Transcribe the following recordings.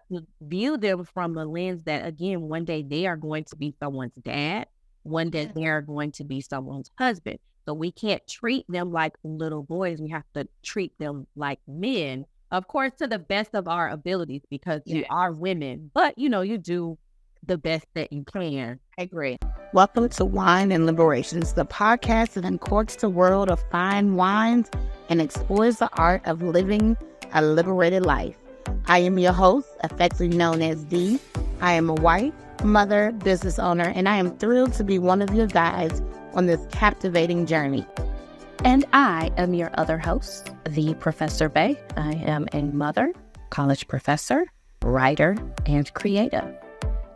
to view them from the lens that, again, one day they are going to be someone's dad. One day they are going to be someone's husband. So we can't treat them like little boys. We have to treat them like men, of course, to the best of our abilities, because you are women. But, you do the best that you can. I agree. Welcome to Wine and Liberations, the podcast that uncorks the world of fine wines and explores the art of living a liberated life. I am your host, affectionately known as Dee. I am a wife, mother, business owner, and I am thrilled to be one of your guides on this captivating journey. And I am your other host, the Professor Bae. I am a mother, college professor, writer, and creator.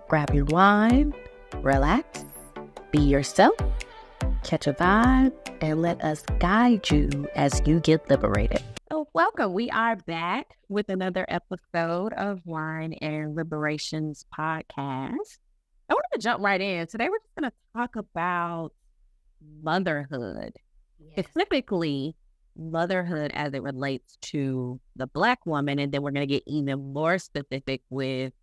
Grab your wine, relax, be yourself, catch a vibe, and let us guide you as you get liberated. So welcome. We are back with another episode of Wine and Liberations podcast. I wanted to jump right in. Today we're just going to talk about motherhood, specifically motherhood as it relates to the Black woman. And then we're going to get even more specific with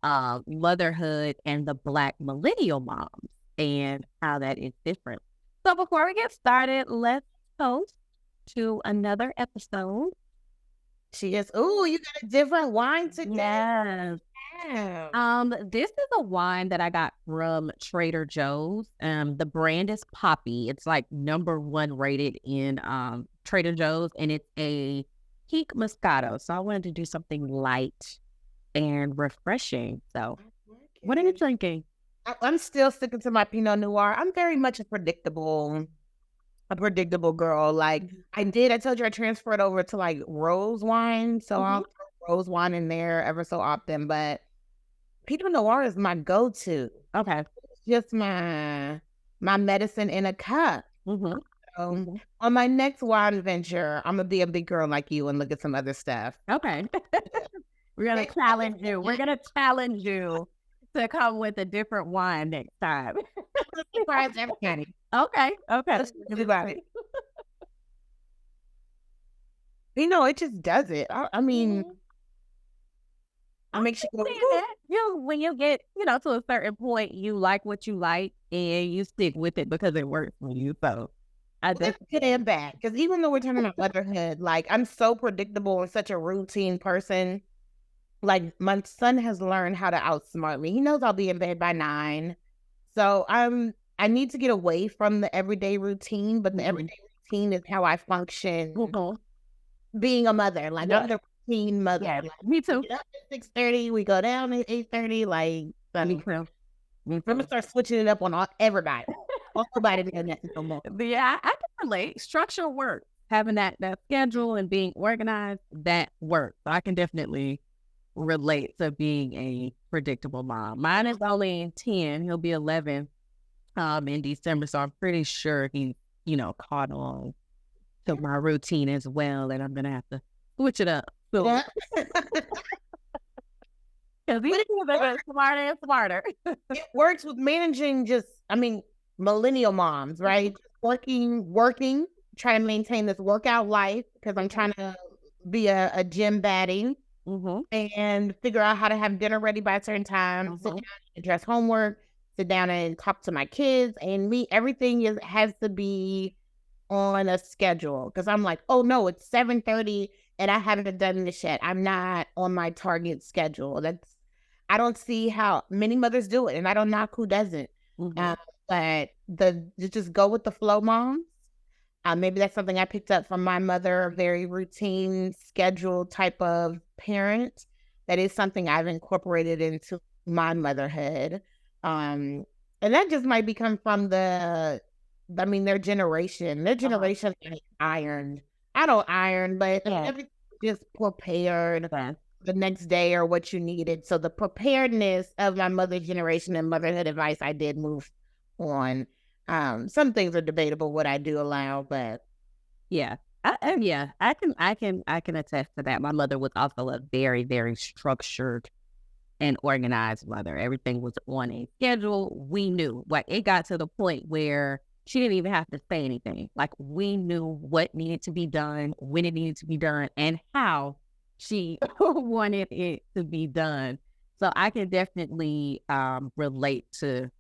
motherhood and the Black Millennial Moms and how that is different. So before we get started, let's toast to another episode. Cheers. Ooh, you got a different wine today. Yes. Yeah. This is a wine that I got from Trader Joe's. The brand is Poppy. It's like #1 rated in Trader Joe's, and it's a Peak Moscato. So I wanted to do something light and refreshing. So what are you drinking? I'm still sticking to my Pinot Noir. I'm very much a predictable girl. Like I told you I transferred over to like rose wine. So I'll throw rose wine in there ever so often. But Pinot Noir is my go-to. Okay. It's just my medicine in a cup. So on my next wine venture, I'm gonna be a big girl like you and look at some other stuff. Okay. We're gonna challenge you. We're gonna challenge you to come with a different wine next time. Surprise everybody. Okay. Everybody. It just does it. I mean, I make sure when you get, to a certain point, you like what you like and you stick with it because it works for you. So it's good and bad. Because even though we're talking about motherhood, like I'm so predictable and such a routine person. Like my son has learned how to outsmart me. He knows I'll be in bed by 9. So I need to get away from the everyday routine, but the everyday routine is how I function being a mother. Like I'm the routine mother. Yeah, like, me too. We get up at 6:30, we go down at 8:30. Like I'm gonna start switching it up on everybody. Everybody doing that no more. Yeah, I can relate. Structure work. Having that schedule and being organized, that works. So I can definitely relate to being a predictable mom. Mine is only 10. He'll be 11 in December. So I'm pretty sure he's, caught on to my routine as well. And I'm going to have to switch it up. So, because he's smarter and smarter. It works with managing millennial moms, right? Working, trying to maintain this workout life because I'm trying to be a gym baddie. And figure out how to have dinner ready by a certain time, sit down, address homework, sit down and talk to my kids, and everything has to be on a schedule. Because I'm like, oh no, it's 7:30 and I haven't done this yet. I'm not on my target schedule. I don't see how many mothers do it, and I don't knock who doesn't. But just go with the flow moms. Maybe that's something I picked up from my mother, a very routine, scheduled type of parent. That is something I've incorporated into my motherhood. And that just might become from their generation. Their generation ain't ironed. I don't iron, but everything just prepared the next day or what you needed. So the preparedness of my mother's generation and motherhood advice, I did move on. Some things are debatable what I do allow, but I can attest to that. My mother was also a very, very structured and organized mother. Everything was on a schedule. We knew. Like, it got to the point where she didn't even have to say anything. Like, we knew what needed to be done, when it needed to be done, and how she wanted it to be done. So I can definitely relate to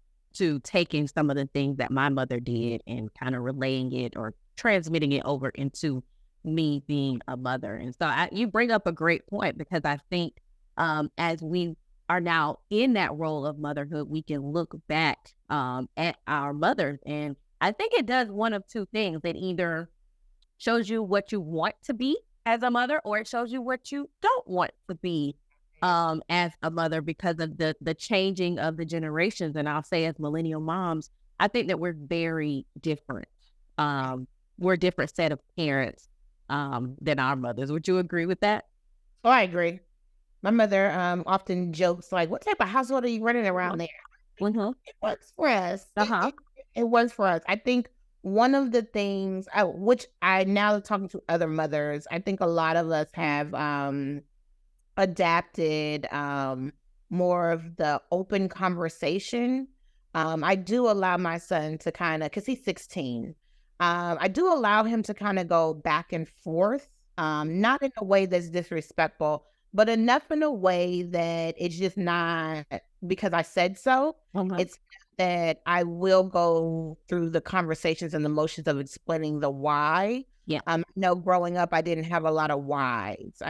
taking some of the things that my mother did and kind of relaying it or transmitting it over into me being a mother. And so you bring up a great point, because I think as we are now in that role of motherhood, we can look back at our mothers. And I think it does one of two things. It either shows you what you want to be as a mother, or it shows you what you don't want to be as a mother, because of the changing of the generations. And I'll say, as millennial moms, I think that we're very different. We're a different set of parents than our mothers. Would you agree with that? Oh, I agree. My mother often jokes like, "What type of household are you running around there?" Mm-hmm. It works for us. Uh-huh. It works for us. I think one of the things, which I now talking to other mothers, I think a lot of us have adapted more of the open conversation. I do allow my son to kind of, because he's 16, I do allow him to kind of go back and forth, not in a way that's disrespectful, but enough in a way that it's just not because I said so. Mm-hmm. It's that I will go through the conversations and the motions of explaining the why. Yeah. No, growing up, I didn't have a lot of whys.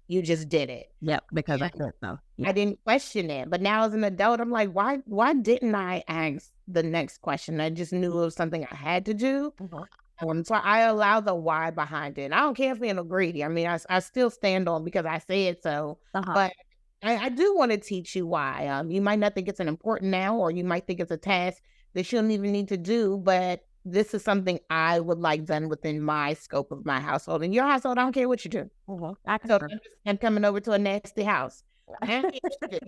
You just did it. Yep, because I said so. Yeah. I didn't question it. But now as an adult, I'm like, why didn't I ask the next question? I just knew it was something I had to do. Mm-hmm. So I allow the why behind it. I don't care if you're greedy. I mean, I still stand on because I said so. Uh-huh. But I do want to teach you why. You might not think it's an important now, or you might think it's a task that you don't even need to do, but this is something I would like done within my scope of my household. In your household, I don't care what you do. Mm-hmm. I'm coming over to a nasty house. I can agree,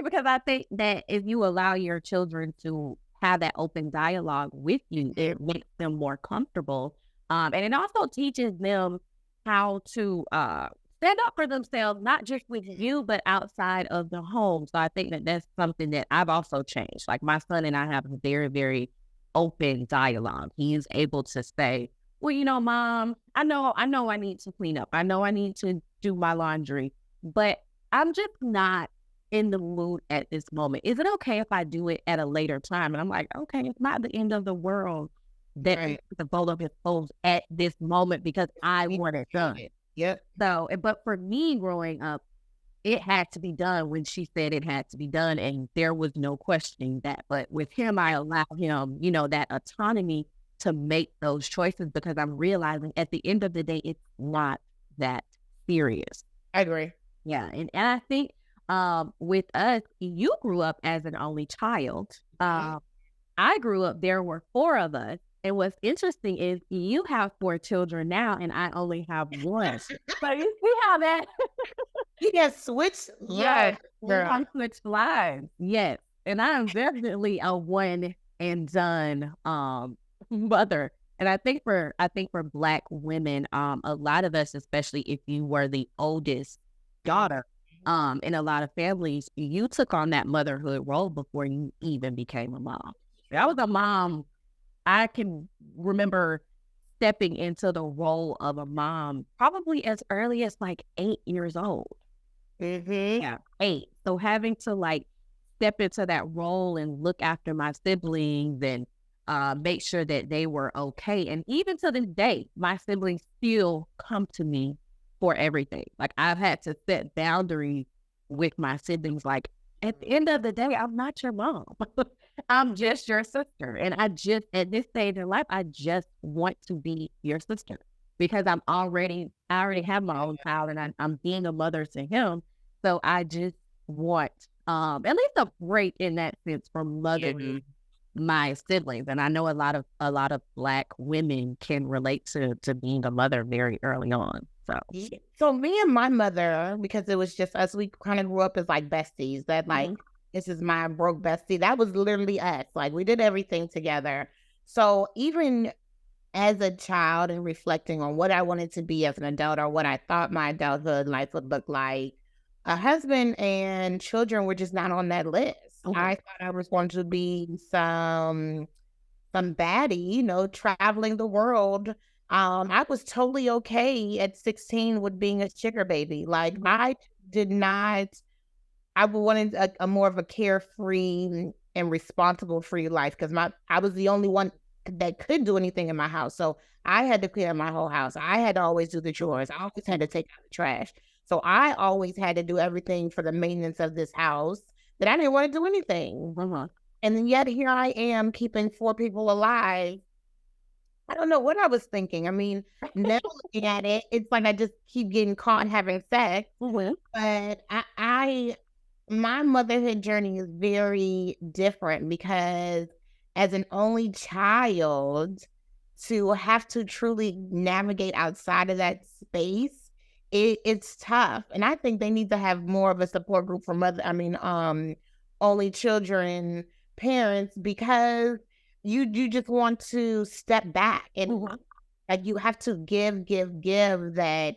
because I think that if you allow your children to have that open dialogue with you, it makes them more comfortable. And it also teaches them how to stand up for themselves, not just with you, but outside of the home. So I think that that's something that I've also changed. Like, my son and I have a very, very open dialogue. He is able to say, well, Mom, I know I need to clean up. I know I need to do my laundry, but I'm just not in the mood at this moment. Is it okay if I do it at a later time? And I'm like, okay, it's not the end of the world that the bowl of his clothes at this moment, because I want it done. Yep. So, but for me growing up, it had to be done when she said it had to be done, and there was no questioning that. But with him, I allow him, that autonomy to make those choices, because I'm realizing at the end of the day, it's not that serious. I agree. Yeah. And I think with us, you grew up as an only child. I grew up, there were 4 of us. And what's interesting is you have 4 children now, and I only have 1. So you see how that... He has switched lives. I switched lives. Yes. And I am definitely a one and done mother. And I think for Black women, a lot of us, especially if you were the oldest daughter, in a lot of families, you took on that motherhood role before you even became a mom. I was a mom. I can remember stepping into the role of a mom probably as early as like 8 years old. Mm-hmm. Yeah, 8. So having to step into that role and look after my siblings and make sure that they were okay. And even to this day, my siblings still come to me for everything. Like, I've had to set boundaries with my siblings. Like, at the end of the day, I'm not your mom. I'm just your sister. And at this stage in life, I just want to be your sister, because I already have my own child, and I'm being a mother to him. So I just want at least a break in that sense from mothering my siblings. And I know a lot of Black women can relate to being a mother very early on. So me and my mother, because it was just us, we kind of grew up as like besties. That this is my broke bestie. That was literally us. Like, we did everything together. So even as a child and reflecting on what I wanted to be as an adult, or what I thought my adulthood life would look like, a husband and children were just not on that list. Okay. I thought I was going to be some baddie, traveling the world, I was totally okay at 16 with being a sugar baby. Like I did not, I wanted a more of a carefree and responsible free life because I was the only one that could do anything in my house. So I had to clean up my whole house. I had to always do the chores. I always had to take out the trash. So I always had to do everything for the maintenance of this house that I didn't want to do anything. And then yet here I am keeping 4 people alive. I don't know what I was thinking. I mean, now looking at it, it's like I just keep getting caught having sex. But my motherhood journey is very different because as an only child, to have to truly navigate outside of that space, it's tough. And I think they need to have more of a support group for only children parents, because you just want to step back and like you have to give that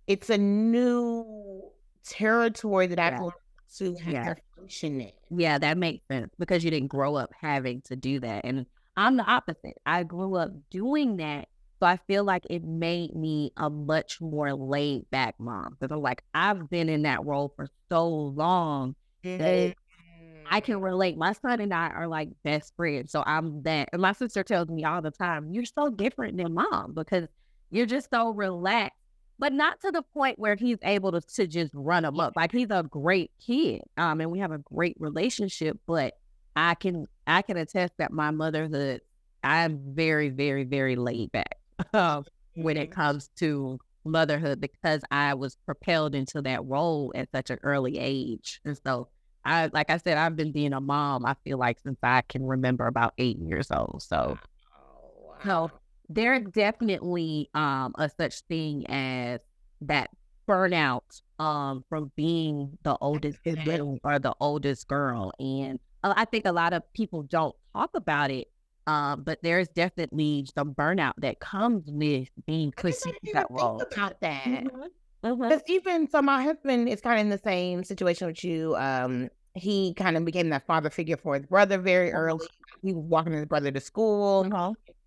it's a new territory that I've learned to have to function in. Yeah, that makes sense because you didn't grow up having to do that. And I'm the opposite. I grew up doing that. So I feel like it made me a much more laid back mom. Because I'm like, I've been in that role for so long that I can relate. My son and I are like best friends. So I'm that. And my sister tells me all the time, you're so different than mom because you're just so relaxed, but not to the point where he's able to just run him up. Like he's a great kid. And we have a great relationship, but I can attest that my motherhood, I'm very, very, very laid back when it comes to motherhood because I was propelled into that role at such an early age. And so like I said, I've been being a mom, I feel like, since I can remember about 8 years old. So, so there's definitely a such thing as that burnout from being the oldest or the oldest girl. And I think a lot of people don't talk about it, but there's definitely some burnout that comes with being pushed into that role. About that. Because even so, my husband is kind of in the same situation with you. He kind of became that father figure for his brother very early. He was walking his brother to school,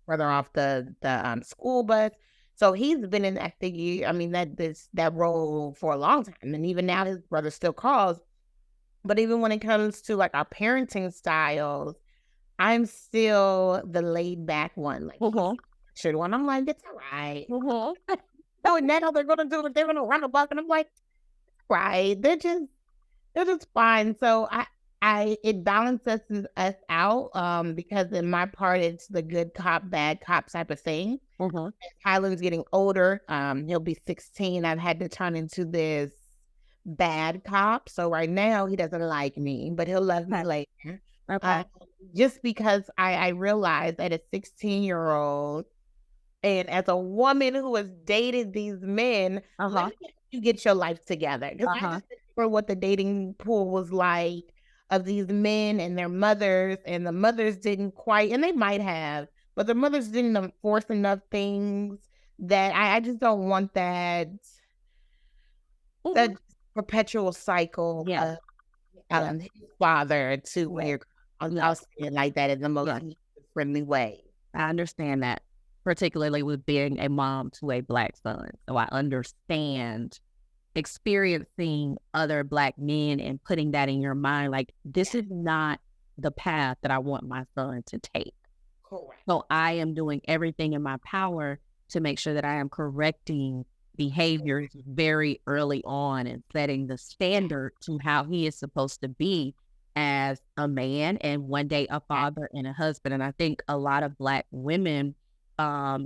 brother off the school bus. So he's been in that figure. I mean, that role for a long time, and even now his brother still calls. But even when it comes to like our parenting styles, I'm still the laid back one. Like, should one? I'm like, it's all right. So now they're gonna do it. They're gonna run a buck, and I'm like, right. They're just fine. So it balances us out because in my part it's the good cop, bad cop type of thing. Kylan's getting older. He'll be 16. I've had to turn into this bad cop. So right now he doesn't like me, but he'll love me later. Just because I realized that a 16-year-old and as a woman who has dated these men, you get your life together. Because I just remember what the dating pool was like of these men and their mothers, and the mothers didn't quite, and they might have, but the mothers didn't enforce enough things that I just don't want that perpetual cycle of his father to where I'll say it like that in the most friendly way. I understand that, particularly with being a mom to a Black son. So I understand experiencing other Black men and putting that in your mind, like, this is not the path that I want my son to take. Correct. So I am doing everything in my power to make sure that I am correcting behaviors very early on and setting the standard to how he is supposed to be as a man and one day a father and a husband. And I think a lot of Black women have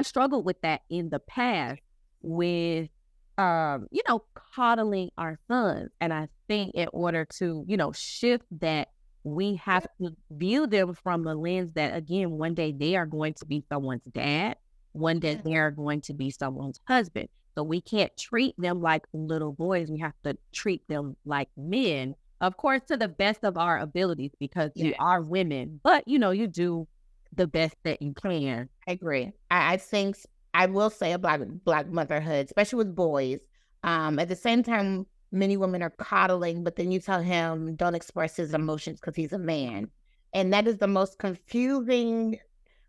struggled with that in the past with, coddling our sons. And I think in order to, shift that, we have to view them from the lens that, again, one day they are going to be someone's dad. One day they are going to be someone's husband. So we can't treat them like little boys. We have to treat them like men, of course, to the best of our abilities, because you are women, but you do the best that you can. I agree. I think I will say about Black motherhood, especially with boys. At the same time, many women are coddling, but then you tell him don't express his emotions because he's a man. And that is the most confusing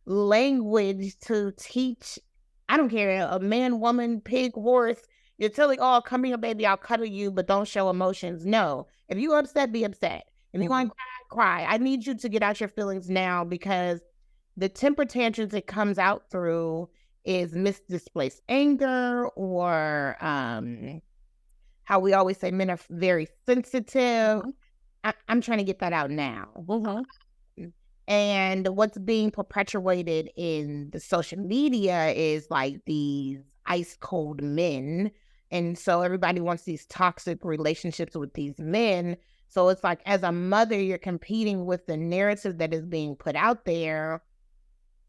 language to teach, I don't care, a man, woman, pig, horse. You're telling, oh, come here, baby, I'll cuddle you, but don't show emotions. No. If you're upset, be upset. If you're going to cry, I need you to get out your feelings now, because the temper tantrums it comes out through is misdisplaced anger, or how we always say men are very sensitive. I'm trying to get that out now. And what's being perpetuated in the social media is like these ice cold men. And so everybody wants these toxic relationships with these men. So it's like, as a mother, you're competing with the narrative that is being put out there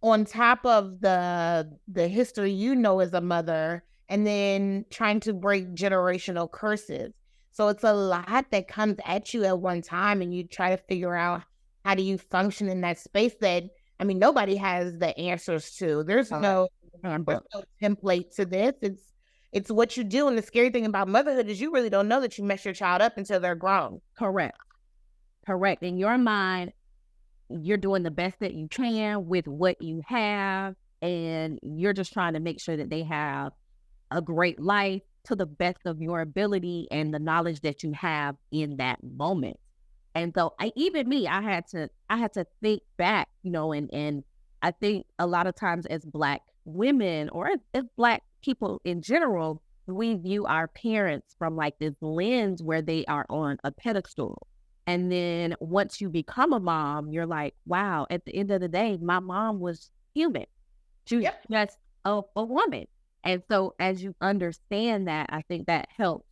on top of the history as a mother, and then trying to break generational curses. So it's a lot that comes at you at one time, and you try to figure out, how do you function in that space that, I mean, nobody has the answers to. There's no template to this. It's what you do. And the scary thing about motherhood is you really don't know that you mess your child up until they're grown. Correct. In your mind, you're doing the best that you can with what you have, and you're just trying to make sure that they have a great life to the best of your ability and the knowledge that you have in that moment. And so I had to think back, and I think a lot of times as Black women, or as Black people in general, we view our parents from like this lens where they are on a pedestal. And then once you become a mom, you're like, wow, at the end of the day, my mom was human. She was just a woman. And so as you understand that, I think that helps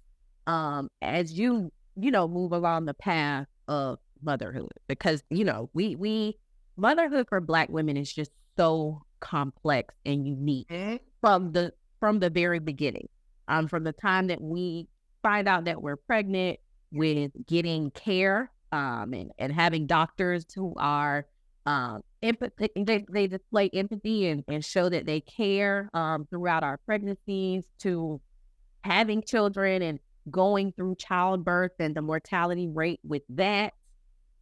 as you move along the path of motherhood, because we motherhood for Black women is just so complex and unique from the very beginning, from the time that we find out that we're pregnant, with getting care and having doctors who are empathy. They display empathy and show that they care throughout our pregnancies, to having children and going through childbirth and the mortality rate with that.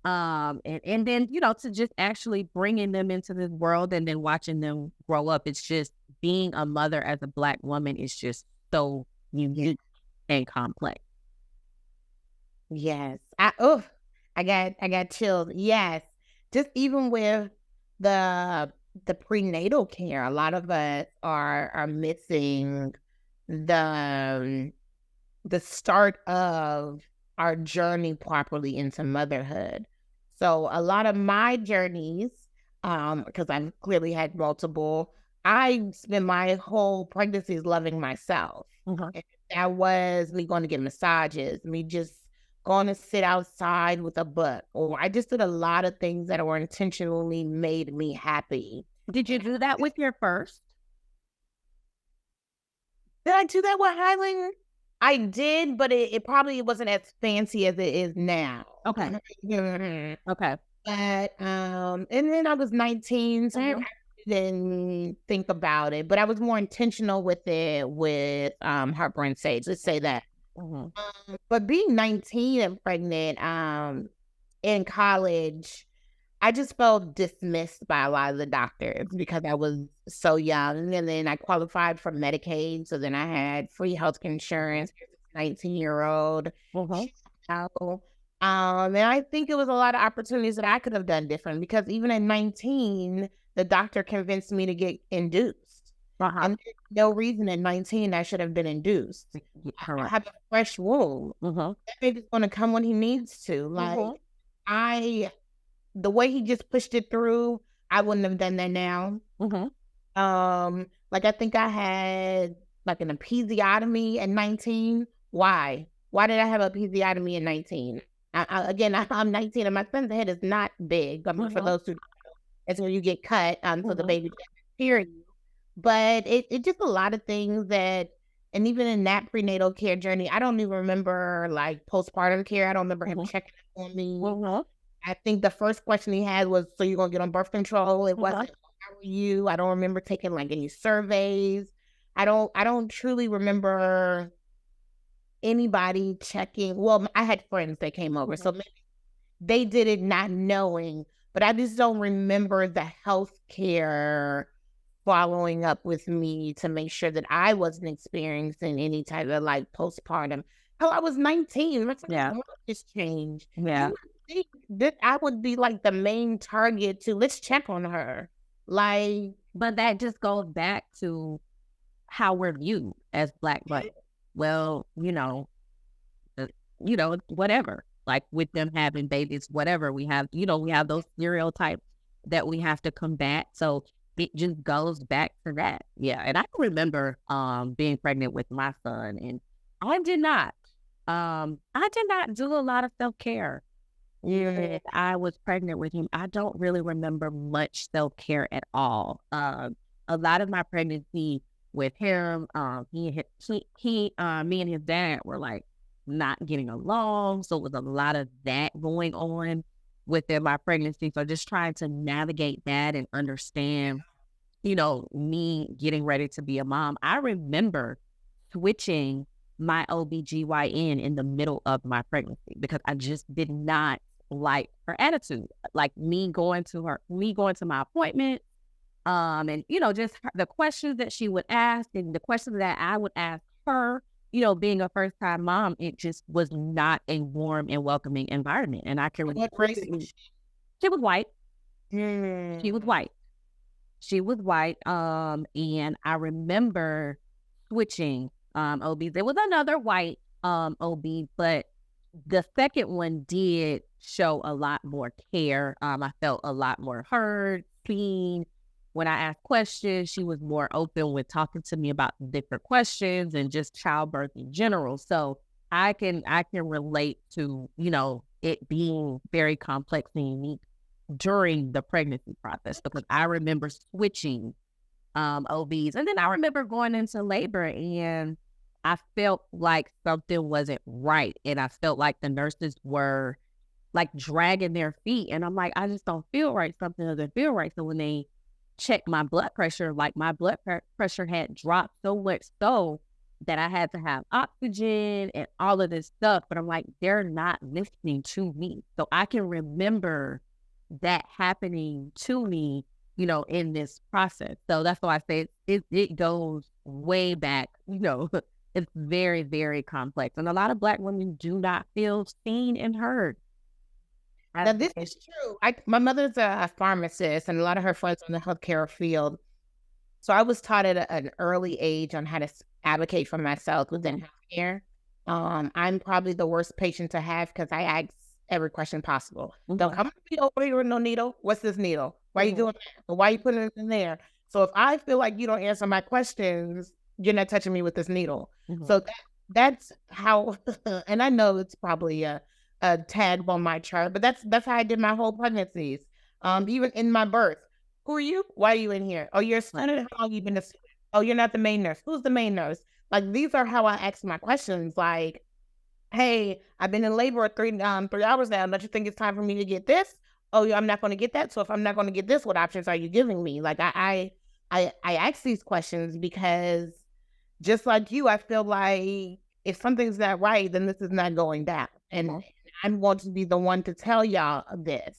And then, to just actually bringing them into this world and then watching them grow up. It's just, being a mother as a Black woman is just so unique and complex. Yes. I got chills. Yes. Just even with the prenatal care, a lot of us are missing the start of our journey properly into motherhood. So a lot of my journeys, because I've clearly had multiple, I spent my whole pregnancies loving myself. And that was me going to get massages, me just going to sit outside with a book, or I just did a lot of things that were intentionally made me happy. Did you do that with your first? Did I do that with Highland? I did, but it probably wasn't as fancy as it is now. Okay. Okay. But and then I was 19, so I didn't think about it, but I was more intentional with it with Harper and Sage. Let's say that. But being 19 and pregnant in college, I just felt dismissed by a lot of the doctors because I was so young. And then I qualified for Medicaid, so then I had free health insurance. 19-year-old. And I think it was a lot of opportunities that I could have done different, because even at 19, the doctor convinced me to get induced. And there's no reason at 19 I should have been induced. I have a fresh womb. That baby's going to come when he needs to. Like, the way he just pushed it through, I wouldn't have done that now. Like, I think I had like an episiotomy at 19. Why did I have an episiotomy at 19? I'm 19 and my son's head is not big. I mean, for those who, it's where you get cut so the baby doesn't hear you. But it just a lot of things that, and even in that prenatal care journey, I don't even remember like postpartum care. I don't remember him checking on me. I think the first question he had was, so you're going to get on birth control? It wasn't, how are you? I don't remember taking like any surveys. I don't truly remember anybody checking. Well, I had friends that came over, so maybe they did it not knowing, but I just don't remember the healthcare following up with me to make sure that I wasn't experiencing any type of like postpartum. Hell, I was 19. My hormones just changed. Yeah. You would think that I would be like the main target to let's check on her. Like, but that just goes back to how we're viewed as Black mothers. Well, whatever. Like with them having babies, whatever we have, we have those stereotypes that we have to combat. So it just goes back to that. Yeah. And I can remember being pregnant with my son, and I did not do a lot of self-care. Yeah, I was pregnant with him. I don't really remember much self-care at all. A lot of my pregnancy with him, me and his dad were like not getting along. So it was a lot of that going on within my pregnancy. So just trying to navigate that and understand, me getting ready to be a mom. I remember switching my OBGYN in the middle of my pregnancy because I just did not like her attitude. Like me going to my appointment, and just the questions that she would ask and the questions that I would ask her, being a first time mom, it just was not a warm and welcoming environment. And I can what race was she was white. she? She was white. And I remember switching OBs. There was another white OB, but the second one did show a lot more care. I felt a lot more heard, seen. When I asked questions, she was more open with talking to me about different questions and just childbirth in general. So I can relate to, it being very complex and unique during the pregnancy process, because I remember switching OBs. And then I remember going into labor and I felt like something wasn't right. And I felt like the nurses were like dragging their feet. And I'm like, I just don't feel right. Something doesn't feel right. So when they checked my blood pressure, like my blood pressure had dropped so much so that I had to have oxygen and all of this stuff. But I'm like, they're not listening to me. So I can remember that happening to me, in this process. So that's why I say it goes way back, it's very, very complex. And a lot of Black women do not feel seen and heard. Now, this is true. My mother's a pharmacist, and a lot of her friends in the healthcare field. So I was taught at an early age on how to advocate for myself within healthcare. I'm probably the worst patient to have because I ask every question possible. Don't come to me over here with no needle. What's this needle? Why are you doing that? Why are you putting it in there? So if I feel like you don't answer my questions, you're not touching me with this needle. So that's how, and I know it's probably a tag on my chart, but that's how I did my whole pregnancies. Even in my birth. Who are you? Why are you in here? Oh, you're a student? How long you been a student? Oh, you're not the main nurse. Who's the main nurse? Like, these are how I ask my questions. Like, hey, I've been in labor 3 hours now. Don't you think it's time for me to get this? Oh, I'm not going to get that. So if I'm not going to get this, what options are you giving me? Like, I ask these questions because just like you, I feel like if something's not right, then this is not going down. And I'm going to be the one to tell y'all this.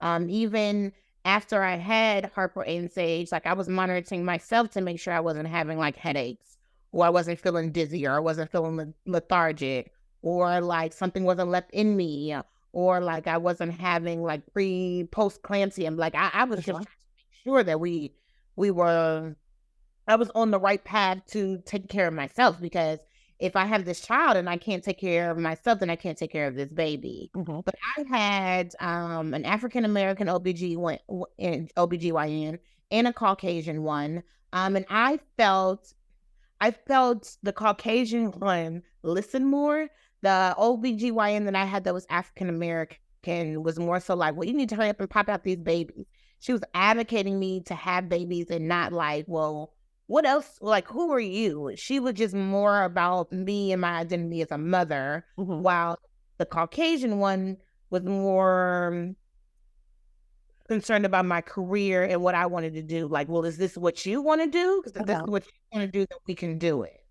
Even after I had Harper and Sage, like I was monitoring myself to make sure I wasn't having like headaches, or I wasn't feeling dizzy, or I wasn't feeling lethargic, or like something wasn't left in me, or like I wasn't having like post-clamsy. And like I was just trying to make sure that I was on the right path to take care of myself, because if I have this child and I can't take care of myself, then I can't take care of this baby. But I had an African-American OBGYN and a Caucasian one. And I felt the Caucasian one listen more. The OBGYN that I had that was African-American was more so like, well, you need to hurry up and pop out these babies. She was advocating me to have babies and not like, well, what else? Like, who are you? She was just more about me and my identity as a mother, while the Caucasian one was more concerned about my career and what I wanted to do. Like, well, is this what you want to do? Because if this is what you want to do, then we can do it.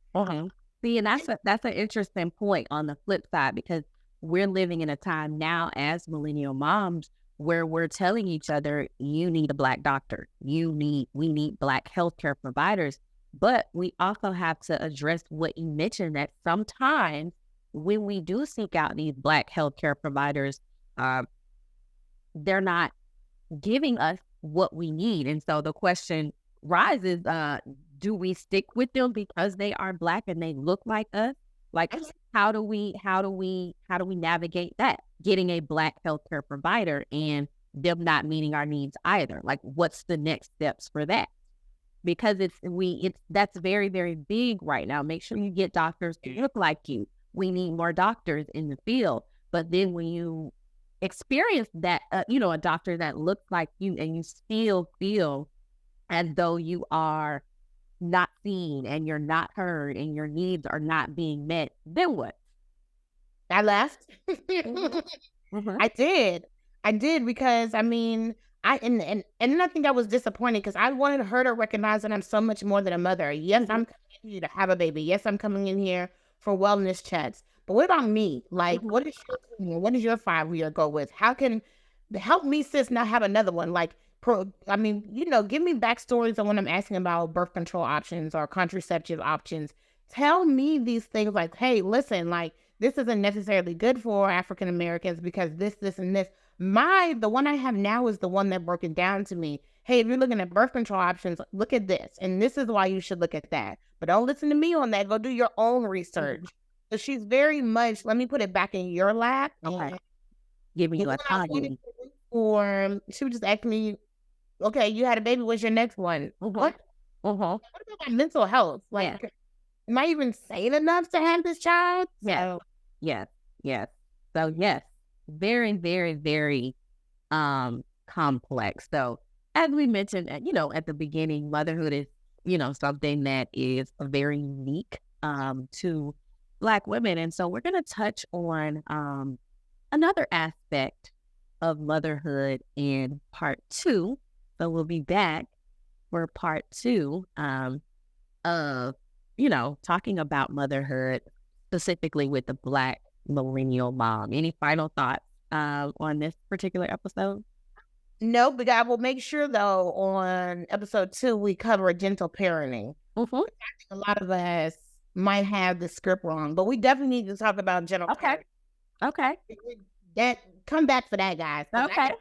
See, and that's an interesting point on the flip side, because we're living in a time now as millennial moms where we're telling each other, you need a Black doctor, we need Black healthcare providers. But we also have to address what you mentioned, that sometimes when we do seek out these Black healthcare providers, they're not giving us what we need. And so the question rises, do we stick with them because they are Black and they look like us? Like, how do we navigate that? Getting a Black healthcare provider and them not meeting our needs either. Like, what's the next steps for that? Because that's very, very big right now. Make sure you get doctors who look like you. We need more doctors in the field. But then when you experience that, a doctor that looks like you and you still feel as though you are not seen and you're not heard and your needs are not being met, then what? I left. Mm-hmm. I did because I think I was disappointed because I wanted her to recognize that I'm so much more than a mother. Yes, I'm coming in here to have a baby. Yes, I'm coming in here for wellness checks. But what about me? Like, what is your 5-year goal with? How can help me, sis, not have another one? Like, give me backstories on when I'm asking about birth control options or contraceptive options. Tell me these things like, hey, listen, like, this isn't necessarily good for African Americans because this, and this. The one I have now is the one that broke it down to me. Hey, if you're looking at birth control options, look at this. And this is why you should look at that. But don't listen to me on that. Go do your own research. So she's very much, let me put it back in your lap. Okay. Giving you a time. Or she would just ask me, okay, you had a baby, what's your next one? What? What about my mental health? Like, am I even sane enough to have this child? Yes. So yes, very, very, very complex. So as we mentioned, at the beginning, motherhood is, something that is very unique to Black women. And so we're going to touch on another aspect of motherhood in part 2. So we'll be back for part 2 of, talking about motherhood, specifically with the Black Millennial Mom. Any final thoughts on this particular episode? No, but I will make sure, though, on episode 2, we cover gentle parenting. Mm-hmm. I think a lot of us might have the script wrong, but we definitely need to talk about gentle parenting. Okay. Come back for that, guys. Okay.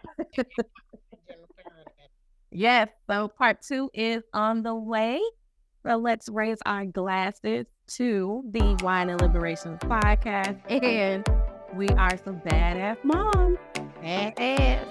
Yes, so part 2 is on the way. So let's raise our glasses to the Wine and Liberations podcast. And we are some badass moms. Badass.